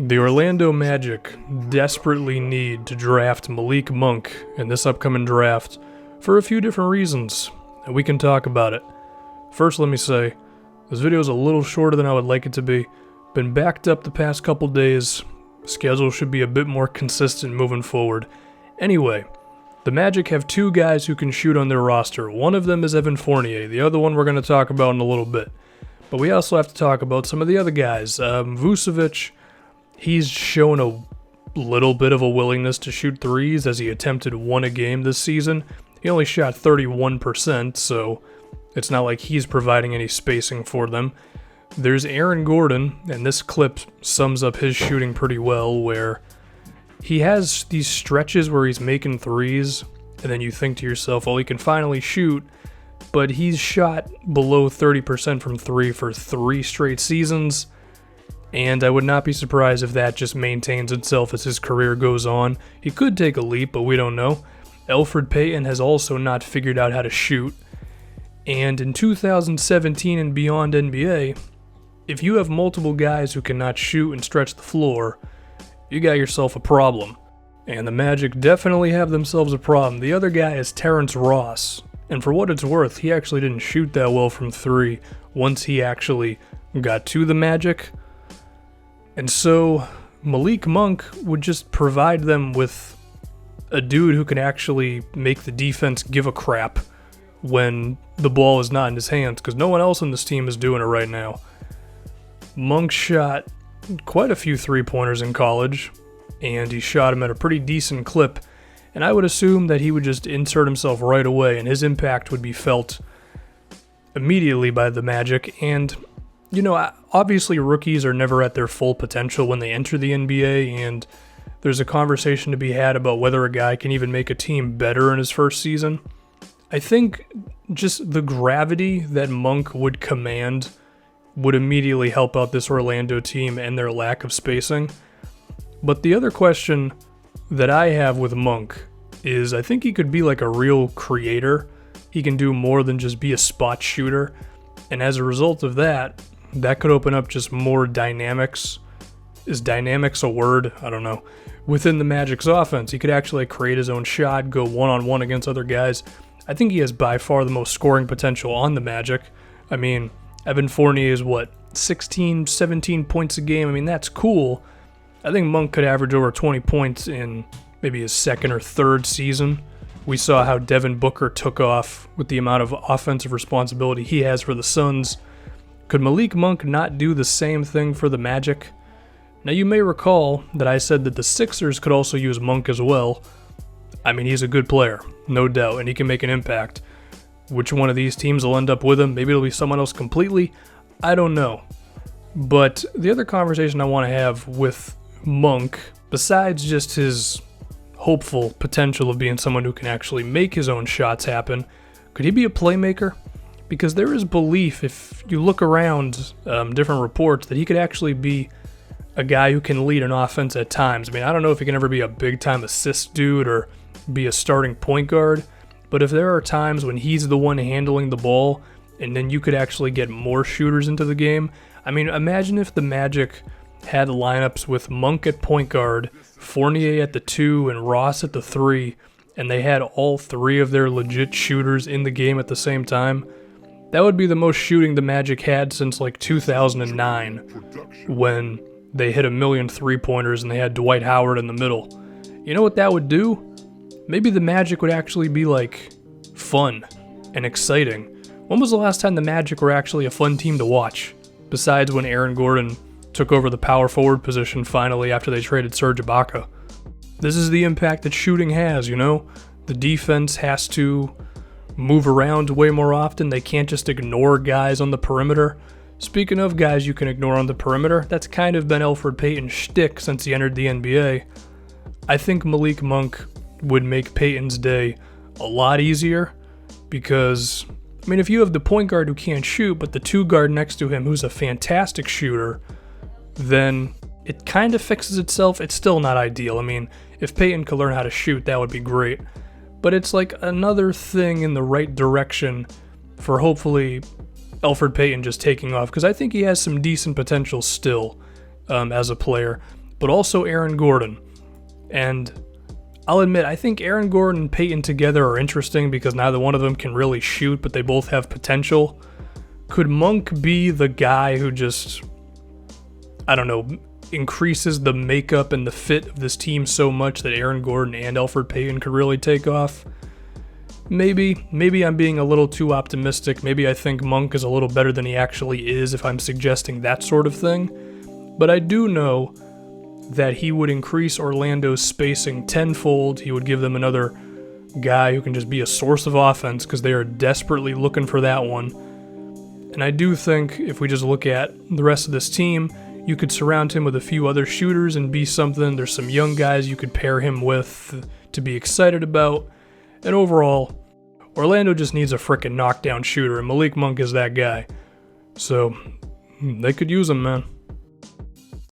The Orlando Magic desperately need to draft Malik Monk in this upcoming draft for a few different reasons, and we can talk about it. First, let me say, this video is a little shorter than I would like it to be. Been backed up the past couple days. Schedule should be a bit more consistent moving forward. Anyway, the Magic have two guys who can shoot on their roster. One of them is Evan Fournier. The other one we're going to talk about in a little bit. But we also have to talk about some of the other guys. Vucevic, he's shown a little bit of a willingness to shoot threes as he attempted one a game this season. He only shot 31%, so it's not like he's providing any spacing for them. There's Aaron Gordon, and this clip sums up his shooting pretty well, where he has these stretches where he's making threes, and then you think to yourself, well, he can finally shoot, but he's shot below 30% from three for 3 straight seasons, and I would not be surprised if that just maintains itself as his career goes on. He could take a leap, but we don't know. Elfrid Payton has also not figured out how to shoot, and in 2017 and beyond NBA, if you have multiple guys who cannot shoot and stretch the floor, you got yourself a problem. And the Magic definitely have themselves a problem. The other guy is Terrence Ross, and for what it's worth, he actually didn't shoot that well from three once he actually got to the Magic. And so Malik Monk would just provide them with a dude who can actually make the defense give a crap when the ball is not in his hands, because no one else on this team is doing it right now. Monk shot quite a few three-pointers in college, and he shot them at a pretty decent clip, and I would assume that he would just insert himself right away, and his impact would be felt immediately by the Magic. And, you know, obviously rookies are never at their full potential when they enter the NBA, and there's a conversation to be had about whether a guy can even make a team better in his first season. I think just the gravity that Monk would command would immediately help out this Orlando team and their lack of spacing. But the other question that I have with Monk is I think he could be like a real creator. He can do more than just be a spot shooter. And as a result of that, that could open up just more dynamics. Is dynamics a word? I don't know. Within the Magic's offense, he could actually create his own shot, go one-on-one against other guys. I think he has by far the most scoring potential on the Magic. I mean, Evan Fournier is, 16, 17 points a game? I mean, that's cool. I think Monk could average over 20 points in maybe his second or third season. We saw how Devin Booker took off with the amount of offensive responsibility he has for the Suns. Could Malik Monk not do the same thing for the Magic? Now, you may recall that I said that the Sixers could also use Monk as well. I mean, he's a good player, no doubt, and he can make an impact. Which one of these teams will end up with him? Maybe it'll be someone else completely. I don't know. But the other conversation I want to have with Monk, besides just his hopeful potential of being someone who can actually make his own shots happen, could he be a playmaker? Because there is belief, if you look around different reports, that he could actually be a guy who can lead an offense at times. I mean, I don't know if he can ever be a big-time assist dude or be a starting point guard, but if there are times when he's the one handling the ball, and then you could actually get more shooters into the game. I mean, imagine if the Magic had lineups with Monk at point guard, Fournier at the 2, and Ross at the 3, and they had all 3 of their legit shooters in the game at the same time. That would be the most shooting the Magic had since like 2009, when they hit 1 million three-pointers and they had Dwight Howard in the middle. You know what that would do? Maybe the Magic would actually be, like, fun and exciting. When was the last time the Magic were actually a fun team to watch? Besides when Aaron Gordon took over the power forward position finally after they traded Serge Ibaka. This is the impact that shooting has, you know? The defense has to move around way more often. They can't just ignore guys on the perimeter. Speaking of guys you can ignore on the perimeter, that's kind of been Elfrid Payton's shtick since he entered the NBA. I think Malik Monk would make Payton's day a lot easier because, I mean, if you have the point guard who can't shoot, but the 2 guard next to him who's a fantastic shooter, then it kind of fixes itself. It's still not ideal. I mean, if Payton could learn how to shoot, that would be great. But it's like another thing in the right direction for hopefully Elfrid Payton just taking off, because I think he has some decent potential still as a player. but also Aaron Gordon. And I'll admit, I think Aaron Gordon and Peyton together are interesting because neither one of them can really shoot, but they both have potential. Could Monk be the guy who just, I don't know, increases the makeup and the fit of this team so much that Aaron Gordon and Elfrid Payton could really take off? Maybe I'm being a little too optimistic. Maybe I think Monk is a little better than he actually is if I'm suggesting that sort of thing. But I do know that he would increase Orlando's spacing tenfold. He would give them another guy who can just be a source of offense because they are desperately looking for that one. And I do think if we just look at the rest of this team, you could surround him with a few other shooters and be something. There's some young guys you could pair him with to be excited about. And overall, Orlando just needs a frickin' knockdown shooter, and Malik Monk is that guy. So, they could use him, man.